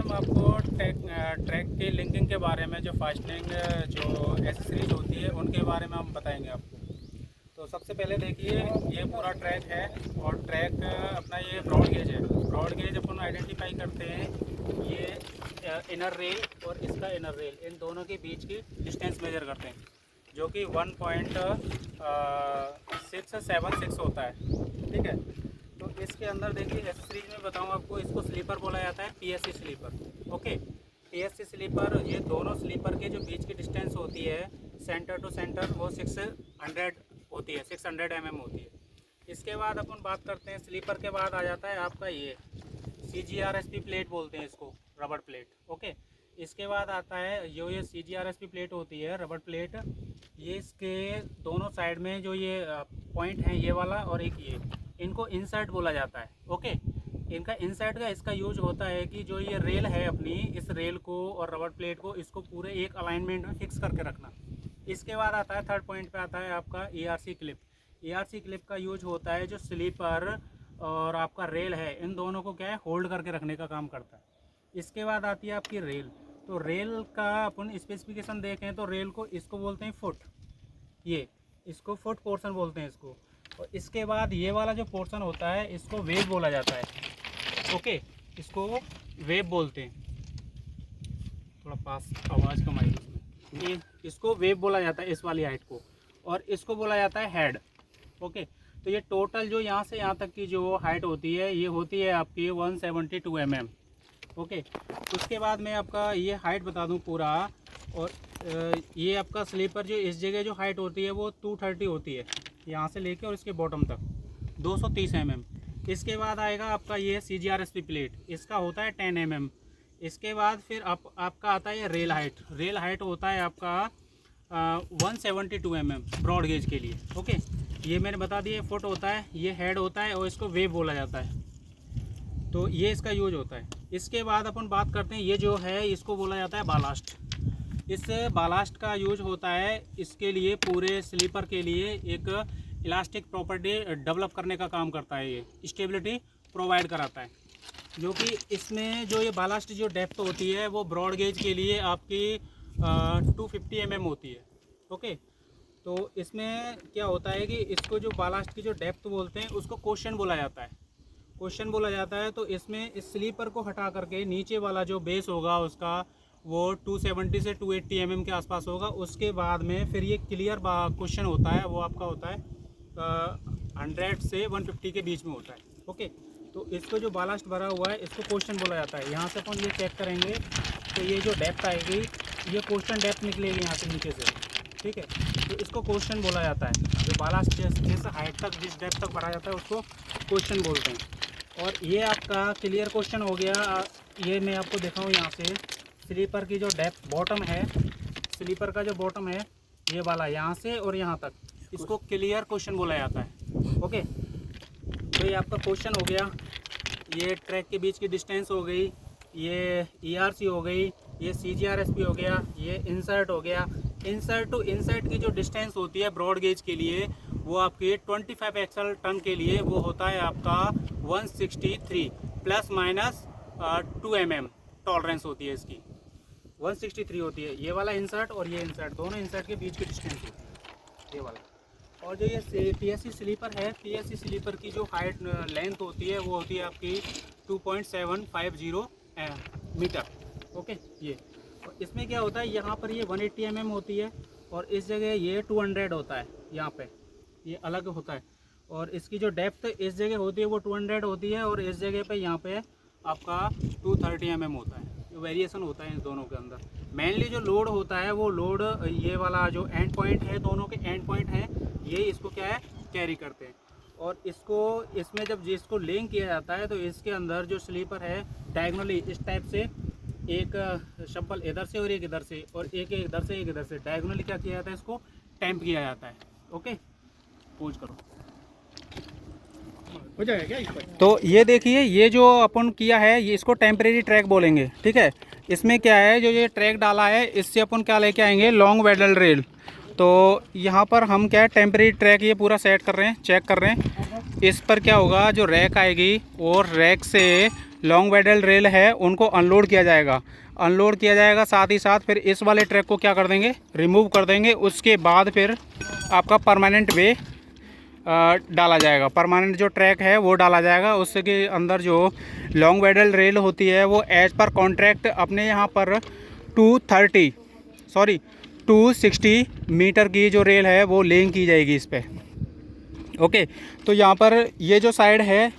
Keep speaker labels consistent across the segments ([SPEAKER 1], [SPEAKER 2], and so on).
[SPEAKER 1] हम आपको ट्रैक की लिंकिंग के बारे में, जो फास्टनिंग जो एसेसरीज होती है उनके बारे में हम बताएंगे आपको। तो सबसे पहले देखिए, ये पूरा ट्रैक है और ट्रैक अपना ये ब्रॉड गेज है। ब्रॉड गेज अपन आइडेंटिफाई करते हैं, ये इनर रेल और इसका इनर रेल, इन दोनों के बीच की डिस्टेंस मेजर करते हैं, जो कि 1.676 होता है। ठीक है, तो इसके अंदर देखिए एसेसरीज में बताऊं आपको, इसको स्लीपर बोला जाता है, PSC sleeper. Okay, PSC sleeper, ये दोनों स्लीपर के जो बीच की डिस्टेंस होती है सेंटर टू सेंटर, वो 600 होती है, 600 mm होती है। इसके बाद अपन बात करते हैं, स्लीपर के बाद आ जाता है आपका ये CGRSP प्लेट बोलते हैं इसको, रबड़ प्लेट। ओके, इसके बाद आता है जो ये CGRSP प्लेट होती है, रबड़ प्लेट, ये इसके दोनों साइड में जो ये पॉइंट है, ये वाला और एक ये, इनको इंसर्ट बोला जाता है। ओके, इनका इंसर्ट का इसका यूज होता है कि जो ये रेल है अपनी, इस रेल को और रबड़ प्लेट को, इसको पूरे एक अलाइनमेंट में फिक्स करके रखना। इसके बाद आता है थर्ड पॉइंट पे आता है आपका ERC क्लिप। ERC क्लिप का यूज होता है जो स्लीपर और आपका रेल है, इन दोनों को क्या है, होल्ड करके रखने का काम करता है। इसके बाद आती है आपकी रेल। तो रेल का अपन स्पेसिफिकेशन देखें तो रेल को, इसको बोलते हैं फुट, ये इसको फुट पोर्शन बोलते हैं इसको। और इसके बाद ये वाला जो पोर्शन होता है, इसको वेव बोला जाता है। ओके, इसको वेव बोलते हैं, थोड़ा पास आवाज़ कम आई इसमें। ये इसको वेव बोला जाता है, इस वाली हाइट को, और इसको बोला जाता है हेड। ओके, तो ये टोटल जो यहाँ से यहाँ तक की जो हाइट होती है, ये होती है आपकी 172 mm। ओके, उसके बाद मैं आपका ये हाइट बता दूँ पूरा। और ये आपका स्लीपर जो इस जगह जो हाइट होती है वो 230 होती है, यहाँ से लेके और इसके बॉटम तक 230 mm। इसके बाद आएगा आपका ये CGRSP प्लेट, इसका होता है 10 mm। इसके बाद फिर आपका आता है ये रेल हाइट। रेल हाइट होता है आपका 172 mm ब्रॉड गेज के लिए। ओके, ये मैंने बता दिया, फुट होता है, ये हेड होता है और इसको वेव बोला जाता है। तो ये इसका यूज होता है। इसके बाद अपन बात करते हैं, ये जो है इसको बोला जाता है बालास्ट। इस बालास्ट का यूज होता है इसके लिए, पूरे स्लीपर के लिए एक इलास्टिक प्रॉपर्टी डेवलप करने का काम करता है, ये स्टेबिलिटी प्रोवाइड कराता है। जो कि इसमें जो ये बालास्ट जो डेप्थ होती है वो ब्रॉड गेज के लिए आपकी 250 mm होती है। ओके, तो इसमें क्या होता है कि इसको जो बालास्ट की जो डेप्थ बोलते हैं उसको क्वेश्चन बोला जाता है, क्वेश्चन बोला जाता है। तो इसमें इस स्लीपर को हटा करके नीचे वाला जो बेस होगा उसका, वो 270 से 280 mm के आसपास होगा। उसके बाद में फिर ये क्लियर क्वेश्चन होता है, वो आपका होता है 100 से 150 के बीच में होता है। ओके, तो इसको जो बालास्ट भरा हुआ है इसको क्वेश्चन बोला जाता है। यहाँ से अपन ये चेक करेंगे तो ये जो डेप्थ आएगी, ये क्वेश्चन डेप्थ निकलेगी यहाँ से नीचे से। ठीक है, तो इसको क्वेश्चन बोला जाता है। जो बालास्ट जिस हाइट तक, जिस डेप्थ तक भरा जाता है उसको क्वेश्चन बोलते हैं। और ये आपका क्लियर क्वेश्चन हो गया। ये मैं आपको दिखाऊँ यहाँ से, स्लीपर की जो डेप्थ बॉटम है, स्लीपर का जो बॉटम है ये वाला, यहाँ से और यहाँ तक, इसको क्लियर क्वेश्चन बोला जाता है। ओके, तो ये आपका क्वेश्चन हो गया। ये ट्रैक के बीच की डिस्टेंस हो गई, ये ERC हो गई, ये CGRSP हो गया, ये इंसर्ट हो गया। इंसर्ट टू इंसर्ट की जो डिस्टेंस होती है ब्रॉड गेज के लिए, वो आपके 25 एक्सल टन के लिए वो होता है आपका 163 प्लस माइनस 2 mm टॉलरेंस होती है इसकी, 163 होती है। ये वाला इंसर्ट और ये इंसर्ट, दोनों इंसर्ट के बीच की डिस्टेंस होती है ये वाला। और जो ये PSC स्लीपर है, PSC स्लीपर की जो हाइट लेंथ होती है वो होती है आपकी 2.750 मीटर। ओके, ये और इसमें क्या होता है, यहाँ पर ये 180 mm होती है और इस जगह ये 200 होता है, यहाँ पे ये अलग होता है। और इसकी जो डेप्थ इस जगह होती है वो 200 होती है और इस जगह पे यहाँ पे आपका 230 mm होता है। वेरिएशन होता है इन दोनों के अंदर। मेनली जो लोड होता है वो लोड ये वाला जो एंड पॉइंट है, दोनों के एंड पॉइंट हैं, ये इसको क्या है, कैरी करते हैं। और इसको, इसमें जब जिसको लिंक किया जाता है तो इसके अंदर जो स्लीपर है डायगोनली इस टाइप से, एक शम्पल इधर से और एक इधर से, और एक इधर से एक इधर से, डायगोनली क्या किया जाता है, इसको टैंप किया जाता है। ओके, पोज करो, हो जाएगा क्या इस पर? तो ये देखिए, ये जो अपन किया है ये इसको टेम्परेरी ट्रैक बोलेंगे। ठीक है, इसमें क्या है, जो ये ट्रैक डाला है इससे अपन क्या लेके आएंगे, लॉन्ग वेडल रेल। तो यहाँ पर हम क्या है, टेम्परेरी ट्रैक ये पूरा सेट कर रहे हैं, चेक कर रहे हैं। इस पर क्या होगा, जो रैक आएगी और रैक से लॉन्ग वेडल रेल है उनको अनलोड किया जाएगा। अनलोड किया जाएगा, साथ ही साथ फिर इस वाले ट्रैक को क्या कर देंगे, रिमूव कर देंगे। उसके बाद फिर आपका परमानेंट वे डाला जाएगा, परमानेंट जो ट्रैक है वो डाला जाएगा। उसके अंदर जो लॉन्ग वेडल रेल होती है वो एज पर कॉन्ट्रैक्ट अपने यहाँ पर 260 मीटर की जो रेल है वो लेइंग की जाएगी इस पर। ओके, तो यहाँ पर ये जो साइड है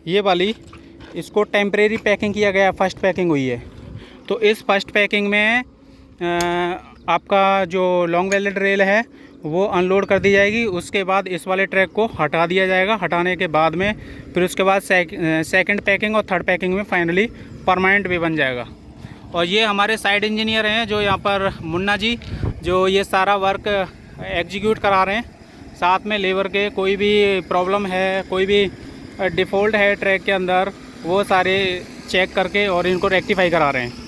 [SPEAKER 1] ये वाली, इसको टेम्परेरी पैकिंग किया गया, फर्स्ट पैकिंग हुई है। तो इस फर्स्ट पैकिंग में आपका जो लॉन्ग वेल्डेड रेल है वो अनलोड कर दी जाएगी। उसके बाद इस वाले ट्रैक को हटा दिया जाएगा। हटाने के बाद में फिर उसके बाद सेकंड पैकिंग और थर्ड पैकिंग में फाइनली परमानेंट वे बन जाएगा। और ये हमारे साइड इंजीनियर हैं जो यहाँ पर मुन्ना जी, जो ये सारा वर्क एग्जीक्यूट करा रहे हैं। साथ में लेबर के कोई भी प्रॉब्लम है, कोई भी डिफ़ॉल्ट है ट्रैक के अंदर, वो सारे चेक करके और इनको रेक्टिफाई करा रहे हैं।